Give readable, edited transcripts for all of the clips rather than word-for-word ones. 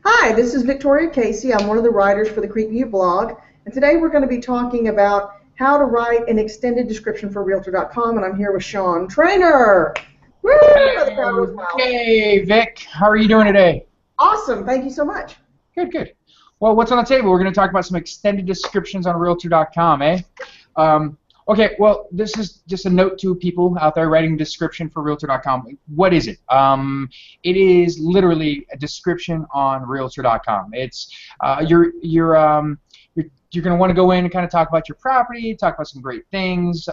Hi, this is Victoria Casey. I'm one of the writers for the Creekview blog, and today we're going to be talking about how to write an extended description for Realtor.com, and I'm here with Sean Trainer. Woo! The crowd was wild. Hey, Vic. How are you doing today? Awesome. Thank you so much. Good, good. Well, what's on the table? We're going to talk about some extended descriptions on Realtor.com, eh? Okay, well, this is just a note to people out there writing a description for Realtor.com. What is it? It is literally a description on Realtor.com. It's you're going to want to go in and kind of talk about your property, talk about some great things.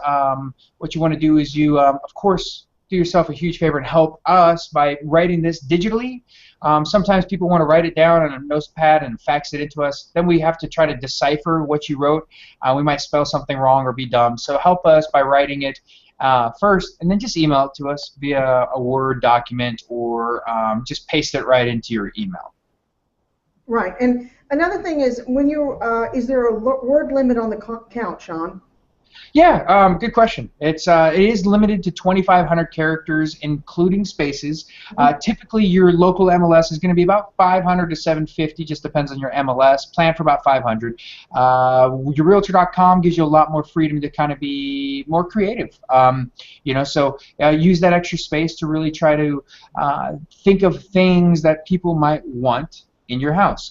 What you want to do is you, of course, do yourself a huge favor and help us by writing this digitally. Sometimes people want to write it down on a notepad and fax it into us. Then we have to try to decipher what you wrote. We might spell something wrong or be dumb. So help us by writing it first, and then just email it to us via a Word document, or just paste it right into your email. Right. And another thing is, when you is there a word limit on the count, Sean? Yeah, good question. It is limited to 2,500 characters, including spaces. Typically, your local MLS is going to be about 500 to 750, just depends on your MLS. Plan for about 500. Your Realtor.com gives you a lot more freedom to kind of be more creative. So use that extra space to really try to think of things that people might want in your house.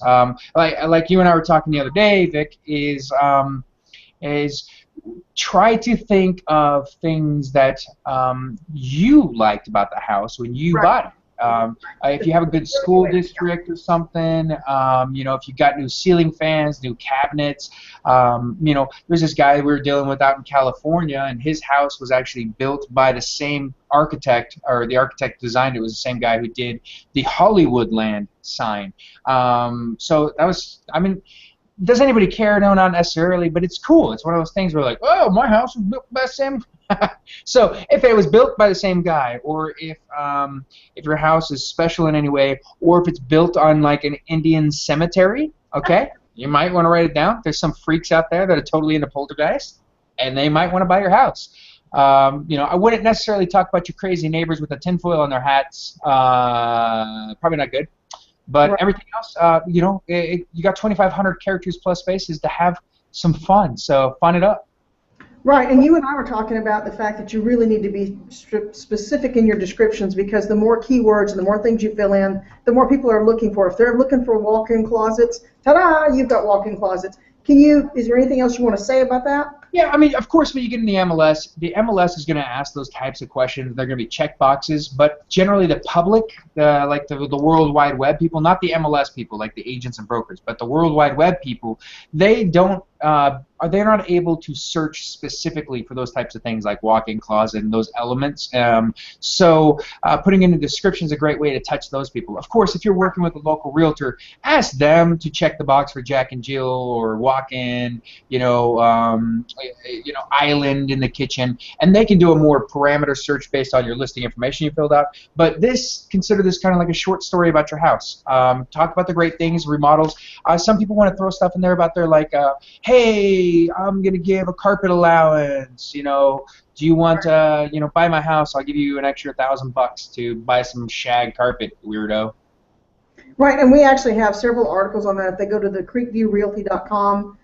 Like you and I were talking the other day, Vic, is try to think of things that you liked about the house when you bought it. If you have a good school district or something, if you got new ceiling fans, new cabinets, there's this guy we were dealing with out in California, and his house was actually built by the same architect, or the architect designed it was the same guy who did the Hollywoodland sign. So that was, does anybody care? No, not necessarily, but it's cool. It's one of those things where, like, oh, my house was built by the same. So if it was built by the same guy, or if your house is special in any way, or if it's built on like an Indian cemetery, okay, you might want to write it down. There's some freaks out there that are totally into poltergeist, and they might want to buy your house. I wouldn't necessarily talk about your crazy neighbors with a tinfoil on their hats. Probably not good. But everything else, you got 2,500 characters plus spaces to have some fun. So fun it up. Right, and you and I were talking about the fact that you really need to be specific in your descriptions, because the more keywords and the more things you fill in, the more people are looking for. If they're looking for walk-in closets, ta-da, you've got walk-in closets. Is there anything else you want to say about that? Yeah, of course, when you get in the MLS is going to ask those types of questions. They're going to be check boxes, but generally the public, like the World Wide Web people, not the MLS people, like the agents and brokers, but the World Wide Web people, they're not able to search specifically for those types of things like walk-in closet and those elements. So putting in the description is a great way to touch those people. Of course, if you're working with a local realtor, ask them to check the box for Jack and Jill or walk-in, island in the kitchen, and they can do a more parameter search based on your listing information you filled out. But consider this kind of like a short story about your house. Talk about the great things, remodels. Some people want to throw stuff in there about their, like, hey, I'm going to give a carpet allowance, do you want to, buy my house, I'll give you an extra $1,000 to buy some shag carpet, weirdo. Right, and we actually have several articles on that. If they go to the creekviewrealty.com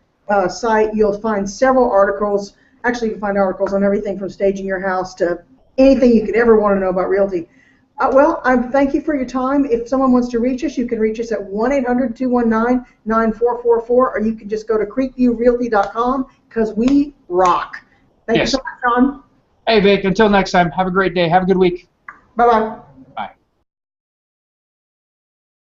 site, you'll find several articles. Actually, you can find articles on everything from staging your house to anything you could ever want to know about realty. I thank you for your time. If someone wants to reach us, you can reach us at 1-800-219-9444, or you can just go to creekviewrealty.com, because we rock. Thank you so much, Sean. Hey, Vic, until next time, have a great day. Have a good week. Bye-bye.